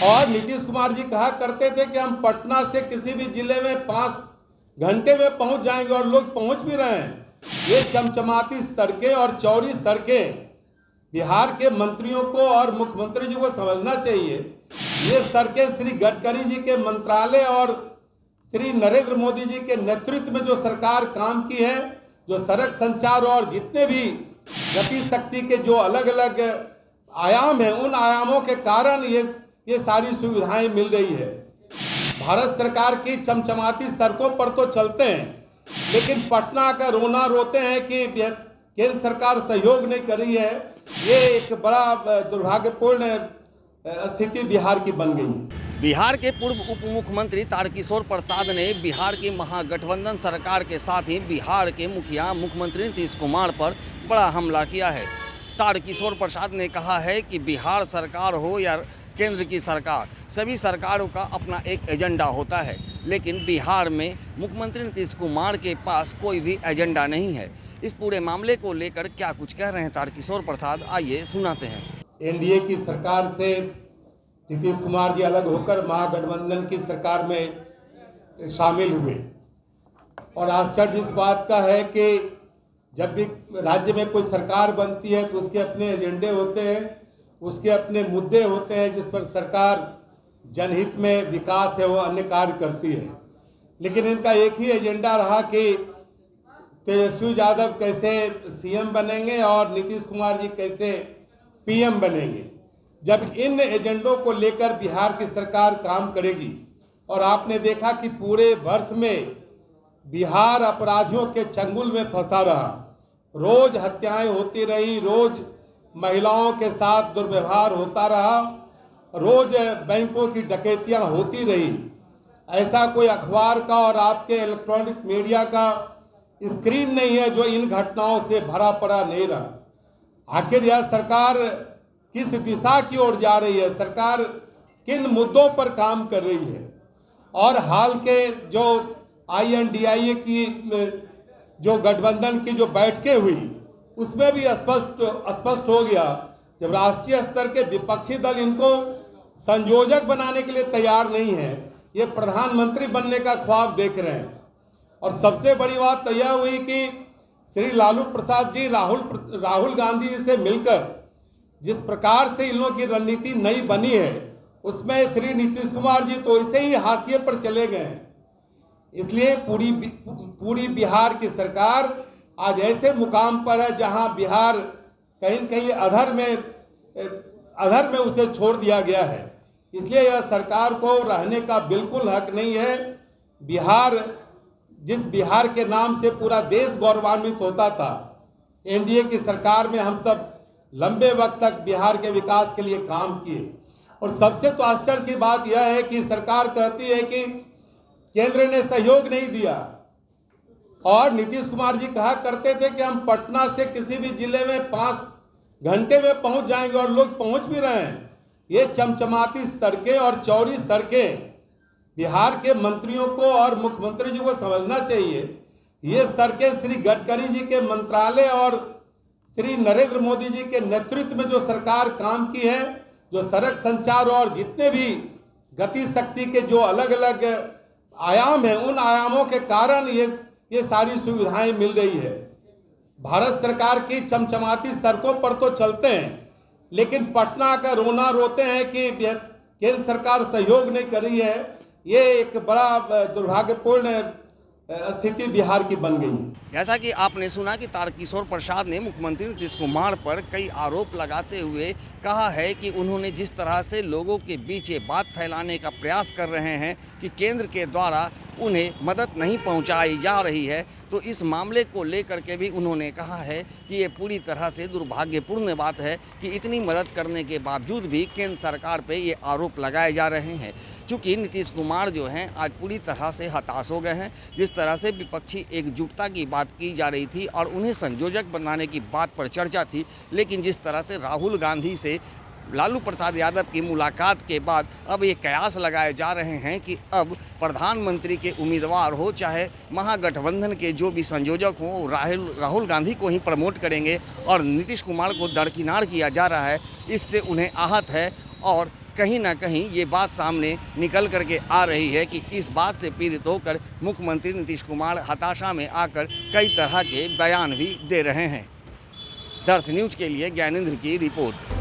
और नीतीश कुमार जी कहा करते थे कि हम पटना से किसी भी जिले में 5 घंटे में पहुंच जाएंगे, और लोग पहुंच भी रहे हैं। ये चमचमाती सड़कें और चौड़ी सड़कें बिहार के मंत्रियों को और मुख्यमंत्री जी को समझना चाहिए। ये सड़कें श्री गडकरी जी के मंत्रालय और श्री नरेंद्र मोदी जी के नेतृत्व में जो सरकार काम की है, जो सड़क संचार और जितने भी गति शक्ति के जो अलग अलग आयाम हैं, उन आयामों के कारण ये सारी सुविधाएं मिल रही है। भारत सरकार की चमचमाती सड़कों पर तो चलते हैं, लेकिन पटना का रोना रोते हैं कि केंद्र सरकार सहयोग नहीं कर रही है। ये एक बड़ा दुर्भाग्यपूर्ण स्थिति बिहार की बन गई है। बिहार के पूर्व उप मुख्यमंत्री तारकिशोर प्रसाद ने बिहार की महागठबंधन सरकार के साथ ही बिहार के मुखिया मुख्यमंत्री नीतीश कुमार पर बड़ा हमला किया है। तारकिशोर प्रसाद ने कहा है कि बिहार सरकार हो या केंद्र की सरकार, सभी सरकारों का अपना एक एजेंडा होता है, लेकिन बिहार में मुख्यमंत्री नीतीश कुमार के पास कोई भी एजेंडा नहीं है। इस पूरे मामले को लेकर क्या कुछ कह रहे हैं तारकिशोर प्रसाद, आइए सुनाते हैं। एनडीए की सरकार से नीतीश कुमार जी अलग होकर महागठबंधन की सरकार में शामिल हुए, और आश्चर्य इस बात का है कि जब भी राज्य में कोई सरकार बनती है तो उसके अपने एजेंडे होते हैं, उसके अपने मुद्दे होते हैं जिस पर सरकार जनहित में विकास है वो अन्य कार्य करती है। लेकिन इनका एक ही एजेंडा रहा कि तेजस्वी यादव कैसे सीएम बनेंगे और नीतीश कुमार जी कैसे पीएम बनेंगे। जब इन एजेंडों को लेकर बिहार की सरकार काम करेगी, और आपने देखा कि पूरे वर्ष में बिहार अपराधियों के चंगुल में फंसा रहा, रोज हत्याएं होती रही, रोज महिलाओं के साथ दुर्व्यवहार होता रहा, रोज बैंकों की डकैतियां होती रही। ऐसा कोई अखबार का और आपके इलेक्ट्रॉनिक मीडिया का स्क्रीन नहीं है जो इन घटनाओं से भरा पड़ा नहीं रहा। आखिर यह सरकार किस दिशा की ओर जा रही है, सरकार किन मुद्दों पर काम कर रही है। और हाल के जो INDIA की जो गठबंधन की जो बैठकें हुई, उसमें भी स्पष्ट हो गया, जब राष्ट्रीय स्तर के विपक्षी दल इनको संयोजक बनाने के लिए तैयार नहीं है, ये प्रधानमंत्री बनने का ख्वाब देख रहे हैं। और सबसे बड़ी बात तो यह हुई कि श्री लालू प्रसाद जी राहुल गांधी जी से मिलकर जिस प्रकार से इन लोगों की रणनीति नई बनी है, उसमें श्री नीतीश कुमार जी तो ऐसे ही हाशिए पर चले गए हैं। इसलिए पूरी बिहार की सरकार आज ऐसे मुकाम पर है जहां बिहार कहीं न कहीं अधर में उसे छोड़ दिया गया है। इसलिए यह सरकार को रहने का बिल्कुल हक नहीं है। जिस बिहार के नाम से पूरा देश गौरवान्वित होता था, एनडीए की सरकार में हम सब लंबे वक्त तक बिहार के विकास के लिए काम किए। और सबसे तो आश्चर्य की बात यह है कि सरकार कहती है कि केंद्र ने सहयोग नहीं दिया, और नीतीश कुमार जी कहा करते थे कि हम पटना से किसी भी जिले में 5 घंटे में पहुंच जाएंगे, और लोग पहुंच भी रहे हैं। ये चमचमाती सड़कें और चौड़ी सड़कें बिहार के मंत्रियों को और मुख्यमंत्री जी को समझना चाहिए। ये सड़कें श्री गडकरी जी के मंत्रालय और श्री नरेंद्र मोदी जी के नेतृत्व में जो सरकार काम की है, जो सड़क संचार और जितने भी गति शक्ति के जो अलग अलग आयाम हैं, उन आयामों के कारण ये सारी सुविधाएं मिल रही है। भारत सरकार की चमचमाती सड़कों पर तो चलते हैं, लेकिन पटना का रोना रोते हैं कि केंद्र सरकार सहयोग नहीं कर रही है। ये एक बड़ा दुर्भाग्यपूर्ण स्थिति बिहार की बन गई है। जैसा कि आपने सुना कि तारकिशोर प्रसाद ने मुख्यमंत्री नीतीश कुमार पर कई आरोप लगाते हुए कहा है कि उन्होंने जिस तरह से लोगों के बीच ये बात फैलाने का प्रयास कर रहे हैं कि केंद्र के द्वारा उन्हें मदद नहीं पहुंचाई जा रही है, तो इस मामले को लेकर के भी उन्होंने कहा है कि ये पूरी तरह से दुर्भाग्यपूर्ण बात है कि इतनी मदद करने के बावजूद भी केंद्र सरकार पे ये आरोप लगाए जा रहे हैं। चूँकि नीतीश कुमार जो हैं आज पूरी तरह से हताश हो गए हैं। जिस तरह से विपक्षी एकजुटता की बात की जा रही थी और उन्हें संयोजक बनाने की बात पर चर्चा थी, लेकिन जिस तरह से राहुल गांधी से लालू प्रसाद यादव की मुलाकात के बाद अब ये कयास लगाए जा रहे हैं कि अब प्रधानमंत्री के उम्मीदवार हो चाहे महागठबंधन के जो भी संयोजक हों, राहुल गांधी को ही प्रमोट करेंगे और नीतीश कुमार को दरकिनार किया जा रहा है। इससे उन्हें आहत है और कहीं ना कहीं ये बात सामने निकल करके आ रही है कि इस बात से पीड़ित होकर मुख्यमंत्री नीतीश कुमार हताशा में आकर कई तरह के बयान भी दे रहे हैं। दर्श न्यूज के लिए ज्ञानेंद्र की रिपोर्ट।